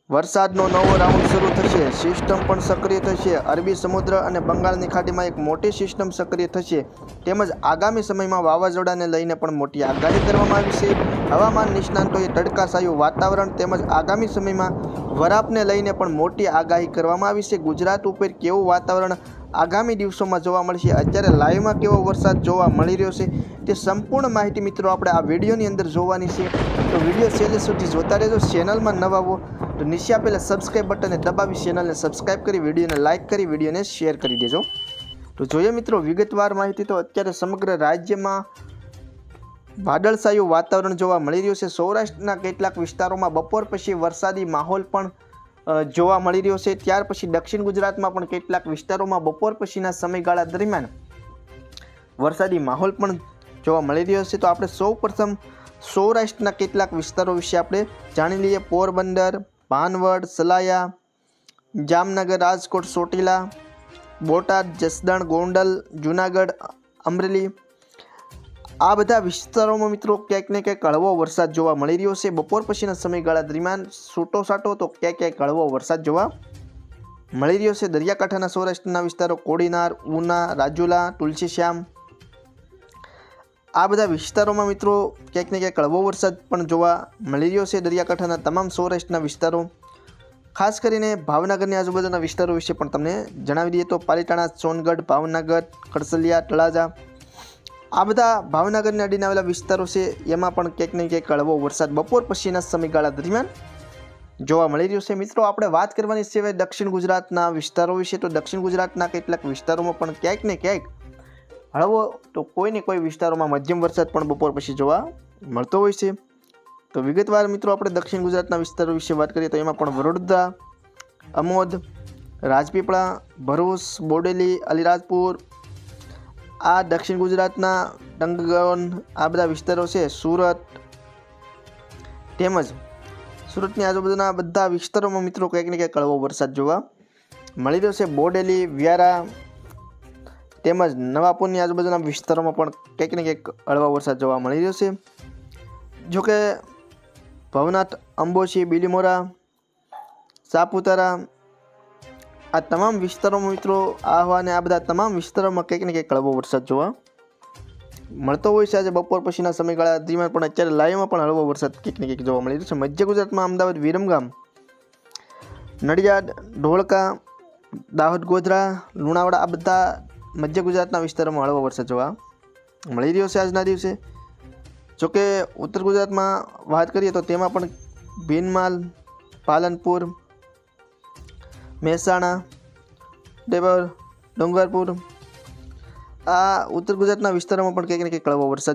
વરસાદનો નવો રાઉન્ડ શરૂ થશે, સિસ્ટમ પણ સક્રિય થશે। અરબી સમુદ્ર અને બંગાળની ખાડીમાં એક મોટી સિસ્ટમ સક્રિય થશે તેમજ આગામી સમયમાં વાવાઝોડાને લઈને પણ મોટી આગાહી કરવામાં આવી છે। હવામાન નિષ્ણાંતોએ તડકાછાયું વાતાવરણ તેમજ આગામી સમયમાં વરાપને લઈને પણ મોટી આગાહી કરવામાં આવી છે। ગુજરાત ઉપર કેવું વાતાવરણ આગામી દિવસોમાં જોવા મળશે, અત્યારે લાઈવમાં કેવો વરસાદ જોવા મળી રહ્યો છે તે સંપૂર્ણ માહિતી મિત્રો આપણે આ વિડીયોની અંદર જોવાની છે। તો વિડીયો છેલ્લે સુધી જોતા રહેજો। ચેનલમાં નવા હો તો નીચે આપેલા સબસ્ક્રાઇબ બટનને દબાવી ચેનલને સબસ્ક્રાઇબ કરી વિડીયોને લાઇક કરી વિડીયોને શેર કરી દેજો। તો જોઈએ મિત્રો વિગતવાર માહિતી। તો અત્યારે સમગ્ર રાજ્યમાં વાદળછાયું વાતાવરણ જોવા મળી રહ્યું છે। સૌરાષ્ટ્રના કેટલાક વિસ્તારોમાં બપોર પછી વરસાદી માહોલ પણ જોવા મળી રહ્યો છે। ત્યાર પછી દક્ષિણ ગુજરાતમાં પણ કેટલાક વિસ્તારોમાં બપોર પછીના સમયગાળા દરમિયાન વરસાદી માહોલ પણ જોવા મળી રહ્યો છે। તો આપણે સૌપ્રથમ સૌરાષ્ટ્રના કેટલાક વિસ્તારો વિશે આપણે જાણી લઈએ। પોરબંદર, ભાનવડ, સલાયા, જામનગર, રાજકોટ, ચોટીલા, બોટાદ, જસદણ, ગોંડલ, જુનાગઢ, અમરેલી આ બધા વિસ્તારોમાં મિત્રો ક્યાંક ને ક્યાંક હળવો વરસાદ જોવા મળી રહ્યો છે। બપોર પછીના સમયગાળા દરમિયાન છૂટો છાંટો તો ક્યાંક હળવો વરસાદ જોવા મળી રહ્યો છે। દરિયાકાંઠાના સૌરાષ્ટ્રના વિસ્તારો કોડીનાર, ઉના, રાજુલા, તુલસીશ્યામ આ બધા વિસ્તારોમાં મિત્રો ક્યાંક ને ક્યાંક હળવો વરસાદ પણ જોવા મળી રહ્યો છે। દરિયાકાંઠાના તમામ સૌરાષ્ટ્રના વિસ્તારો ખાસ કરીને ભાવનગરની આજુબાજુના વિસ્તારો વિશે પણ તમને જણાવી દઈએ તો પાલીતાણા, સોનગઢ, ભાવનગર, ખડસલિયા, તળાજા આ બધા ભાવનગરની અડીને આવેલા વિસ્તારો છે એમાં પણ ક્યાંક ને ક્યાંક હળવો વરસાદ બપોર પછીના સમયગાળા દરમિયાન જોવા મળી રહ્યો છે। મિત્રો આપણે વાત કરવાની છે દક્ષિણ ગુજરાતના વિસ્તારો વિશે। તો દક્ષિણ ગુજરાતના કેટલાક વિસ્તારોમાં પણ ક્યાંક ને ક્યાંક હળવો તો કોઈને કોઈ વિસ્તારોમાં મધ્યમ વરસાદ પણ બપોર પછી જોવા મળતો હોય છે। તો વિગતવાર મિત્રો આપણે દક્ષિણ ગુજરાતના વિસ્તારો વિશે વાત કરીએ તો એમાં પણ વડોદરા, અમોદ, રાજપીપળા, ભરૂચ, બોડેલી, અલીરાજપુર આ દક્ષિણ ગુજરાતના ડંગન આ બધા વિસ્તારો છે। સુરત તેમજ સુરતની આજુબાજુના બધા વિસ્તારોમાં મિત્રો ક્યાંક ને ક્યાંક હળવો વરસાદ જોવા મળી રહ્યો છે। બોડેલી, વ્યારા તેમજ નવાપુરની આજુબાજુના વિસ્તારોમાં પણ ક્યાંક ને ક્યાંક હળવો વરસાદ જોવા મળી રહ્યો છે। જોકે ભવનાથ, અંબોશી, બીલીમોરા, સાપુતારા આ તમામ વિસ્તારોમાં મિત્રો આહવા અને આ બધા તમામ વિસ્તારોમાં ક્યાંક ને ક્યાંક હળવો વરસાદ જોવા મળતો હોય છે। આજે બપોર પછીના સમયગાળા દરમિયાન પણ અત્યારે લાઈવમાં પણ હળવો વરસાદ ક્યાંક ને ક્યાંક જોવા મળી રહ્યો છે। મધ્ય ગુજરાતમાં અમદાવાદ, વિરમગામ, નડિયાદ, ધોળકા, દાહોદ, ગોધરા, લુણાવાડા આ બધા મધ્ય ગુજરાતના વિસ્તારોમાં હળવો વરસાદ જોવા મળી રહ્યો છે આજના દિવસે। જોકે ઉત્તર ગુજરાતમાં વાત કરીએ તો તેમાં પણ ભીનમાલ, પાલનપુર, મહેસાણા, ડેબર, ડુંગરપુર આ ઉત્તર ગુજરાતના વિસ્તારોમાં પણ ક્યાંક ને ક્યાંક હળવો વરસાદ